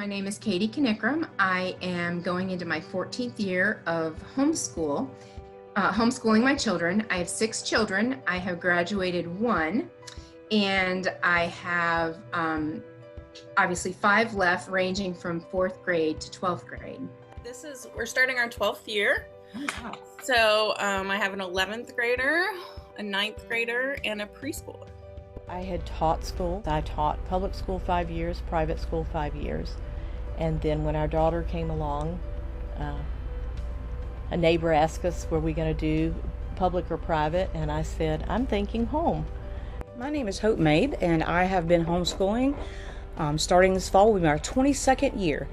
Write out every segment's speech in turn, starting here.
My name is Katie Knickrum. I am going into my 14th year of homeschooling my children. I have 6 children. I have graduated 1, and I have obviously 5 left, ranging from 4th grade to 12th grade. We're starting our 12th year. Oh, wow. So I have an 11th grader, a 9th grader, and a preschooler. I had taught school. I taught public school 5 years, private school 5 years. And then when our daughter came along, a neighbor asked us, were we going to do public or private? And I said, I'm thinking home. My name is Hope Mabe, and I have been homeschooling starting this fall. We'll be our 22nd year.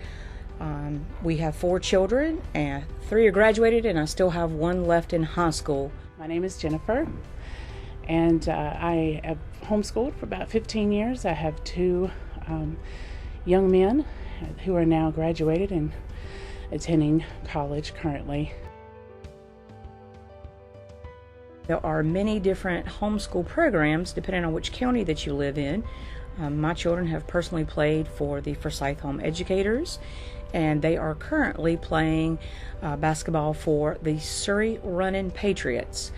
We have 4 children, and 3 are graduated, and I still have 1 left in high school. My name is Jennifer, and I have homeschooled for about 15 years. I have 2 young men who are now graduated and attending college currently. There are many different homeschool programs depending on which county that you live in. My children have personally played for the Forsyth Home Educators, and they are currently playing basketball for the Surrey Runnin' Patriots.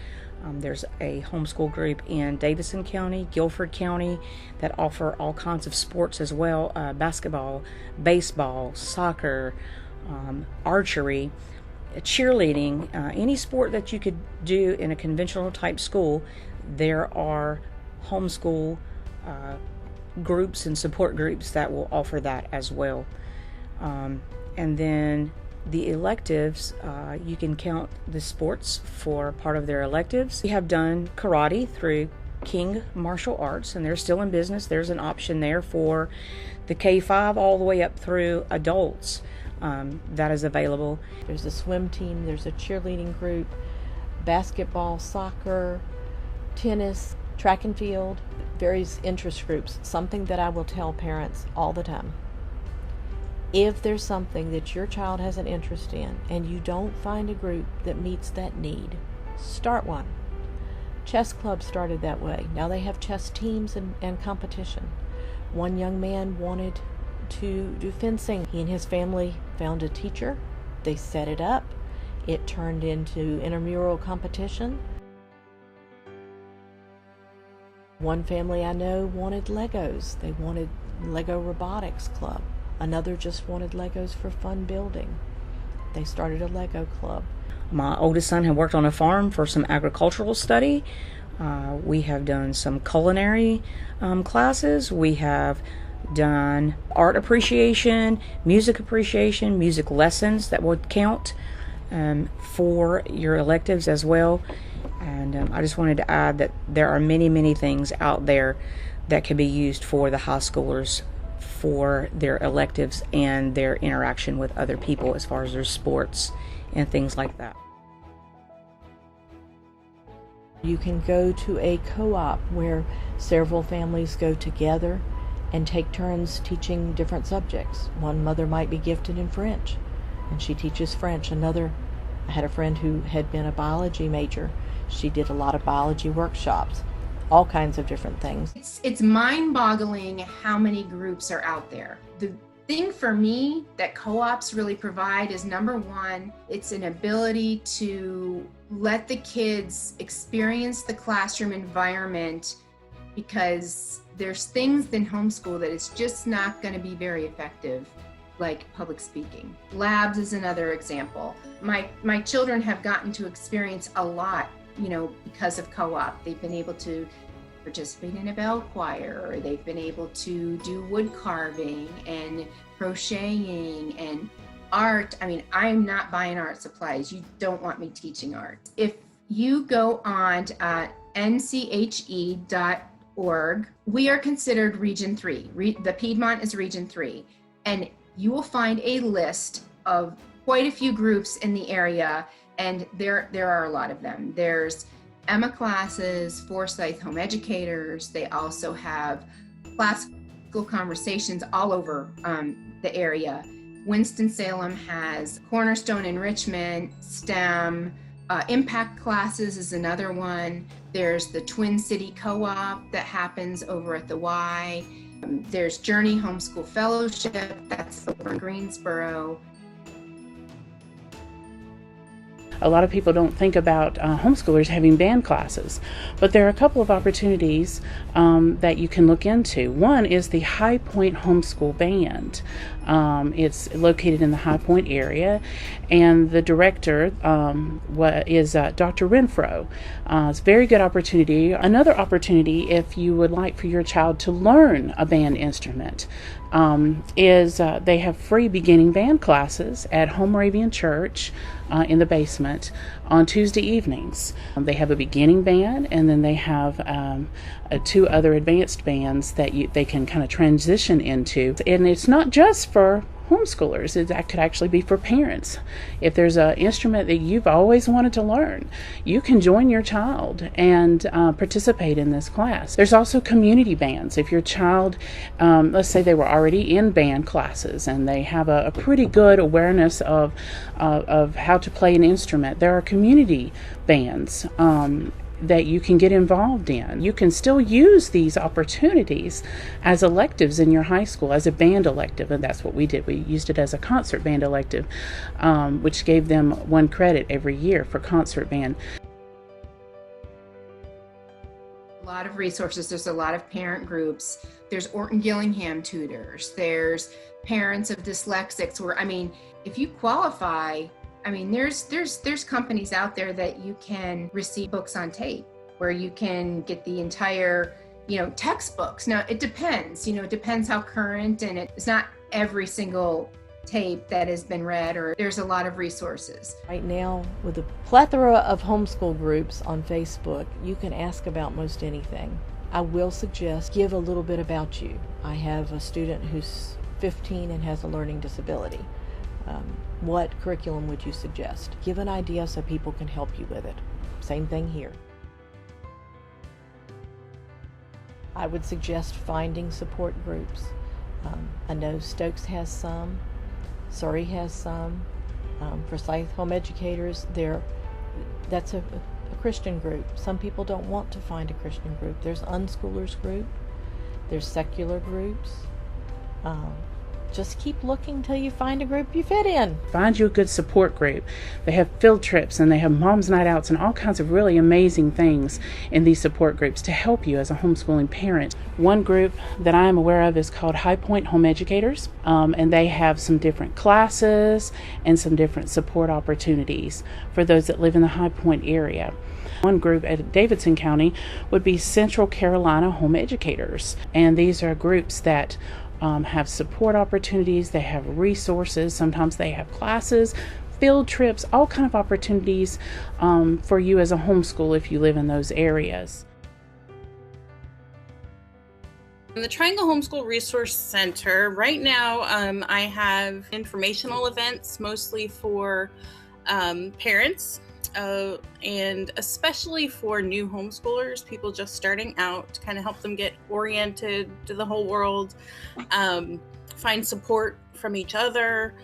There's a homeschool group in Davison County, Guilford County, that offer all kinds of sports as well, basketball, baseball, soccer, archery, cheerleading, any sport that you could do in a conventional type school. There are homeschool groups and support groups that will offer that as well. And then the electives, you can count the sports for part of their electives. We have done karate through King Martial Arts, and they're still in business. There's an option there for the K-5 all the way up through adults that is available. There's a swim team, there's a cheerleading group, basketball, soccer, tennis, track and field, various interest groups, something that I will tell parents all the time. If there's something that your child has an interest in and you don't find a group that meets that need, start one. Chess club started that way. Now they have chess teams and competition. One young man wanted to do fencing. He and his family found a teacher. They set it up. It turned into intramural competition. One family I know wanted Legos. They wanted Lego Robotics Club. Another just wanted Legos for fun building. They started a Lego club. My oldest son had worked on a farm for some agricultural study. We have done some culinary classes. We have done art appreciation, music lessons that would count for your electives as well. And I just wanted to add that there are many, many things out there that can be used for the high schoolers for their electives and their interaction with other people as far as their sports and things like that. You can go to a co-op where several families go together and take turns teaching different subjects. One mother might be gifted in French, and she teaches French. I had a friend who had been a biology major. She did a lot of biology workshops, all kinds of different things. It's mind-boggling how many groups are out there. The thing for me that co-ops really provide is, number one, it's an ability to let the kids experience the classroom environment, because there's things in homeschool that it's just not going to be very effective, like public speaking. Labs is another example. My children have gotten to experience a lot, because of co-op. They've been able to participate in a bell choir, or they've been able to do wood carving and crocheting and art. I'm not buying art supplies. You don't want me teaching art. If you go on to nche.org, we are considered Region 3. The Piedmont is Region 3. And you will find a list of quite a few groups in the area, and there are a lot of them. There's Emma classes, Forsyth Home Educators. They also have classical conversations all over the area. Winston-Salem has Cornerstone Enrichment, STEM, Impact Classes is another one. There's the Twin City Co-op that happens over at the Y. There's Journey Homeschool Fellowship, that's over in Greensboro. A lot of people don't think about homeschoolers having band classes, but there are a couple of opportunities that you can look into. One is the High Point Homeschool Band. It's located in the High Point area, and the director is Dr. Renfro. It's a very good opportunity. Another opportunity, if you would like for your child to learn a band instrument, is they have free beginning band classes at Home Moravian Church in the basement on Tuesday evenings. They have a beginning band, and then they have 2 other advanced bands that they can kind of transition into. And it's not just for homeschoolers, that could actually be for parents. If there's an instrument that you've always wanted to learn, you can join your child and participate in this class. There's also community bands. If your child, let's say they were already in band classes and they have a pretty good awareness of how to play an instrument, there are community bands that you can get involved in. You can still use these opportunities as electives in your high school, as a band elective, and that's what we did. We used it as a concert band elective, which gave them 1 credit every year for concert band. A lot of resources. There's a lot of parent groups. There's Orton Gillingham tutors. There's parents of dyslexics where, if you qualify, there's companies out there that you can receive books on tape, where you can get the entire, textbooks. Now it depends, it depends how current, and it's not every single tape that has been read, or there's a lot of resources. Right now, with a plethora of homeschool groups on Facebook, you can ask about most anything. I will suggest give a little bit about you. I have a student who's 15 and has a learning disability. What curriculum would you suggest? Give an idea so people can help you with it. Same thing here. I would suggest finding support groups. I know Stokes has some, Surrey has some. Forsyth Home Educators, that's a Christian group. Some people don't want to find a Christian group. There's unschoolers group, there's secular groups. Just keep looking till you find a group you fit in. Find you a good support group. They have field trips and they have mom's night outs and all kinds of really amazing things in these support groups to help you as a homeschooling parent. One group that I am aware of is called High Point Home Educators, and they have some different classes and some different support opportunities for those that live in the High Point area. One group at Davidson County would be Central Carolina Home Educators, and these are groups that have support opportunities, they have resources, sometimes they have classes, field trips, all kind of opportunities for you as a homeschool if you live in those areas. In the Triangle Homeschool Resource Center, right now I have informational events mostly for parents and especially for new homeschoolers, people just starting out, to kind of help them get oriented to the whole world, find support from each other,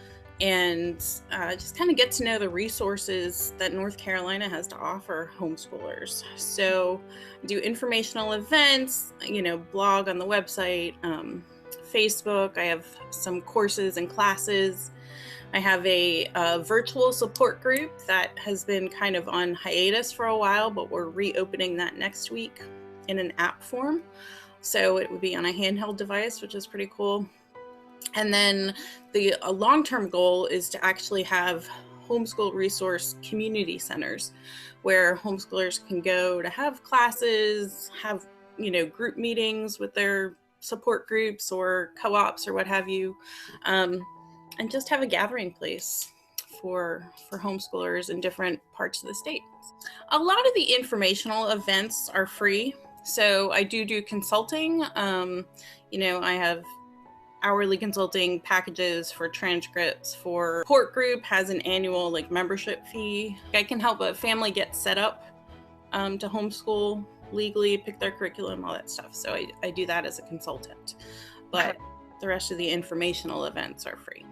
and just kind of get to know the resources that North Carolina has to offer homeschoolers. So I do informational events, blog on the website, Facebook. I have some courses and classes. I have a virtual support group that has been kind of on hiatus for a while, but we're reopening that next week in an app form. So it would be on a handheld device, which is pretty cool. And then a long-term goal is to actually have homeschool resource community centers where homeschoolers can go to have classes, have, group meetings with their support groups or co-ops or what have you. And just have a gathering place for homeschoolers in different parts of the state. A lot of the informational events are free. So I do consulting. I have hourly consulting packages for transcripts. For support group has an annual membership fee. I can help a family get set up to homeschool legally, pick their curriculum, all that stuff. So I do that as a consultant. But the rest of the informational events are free.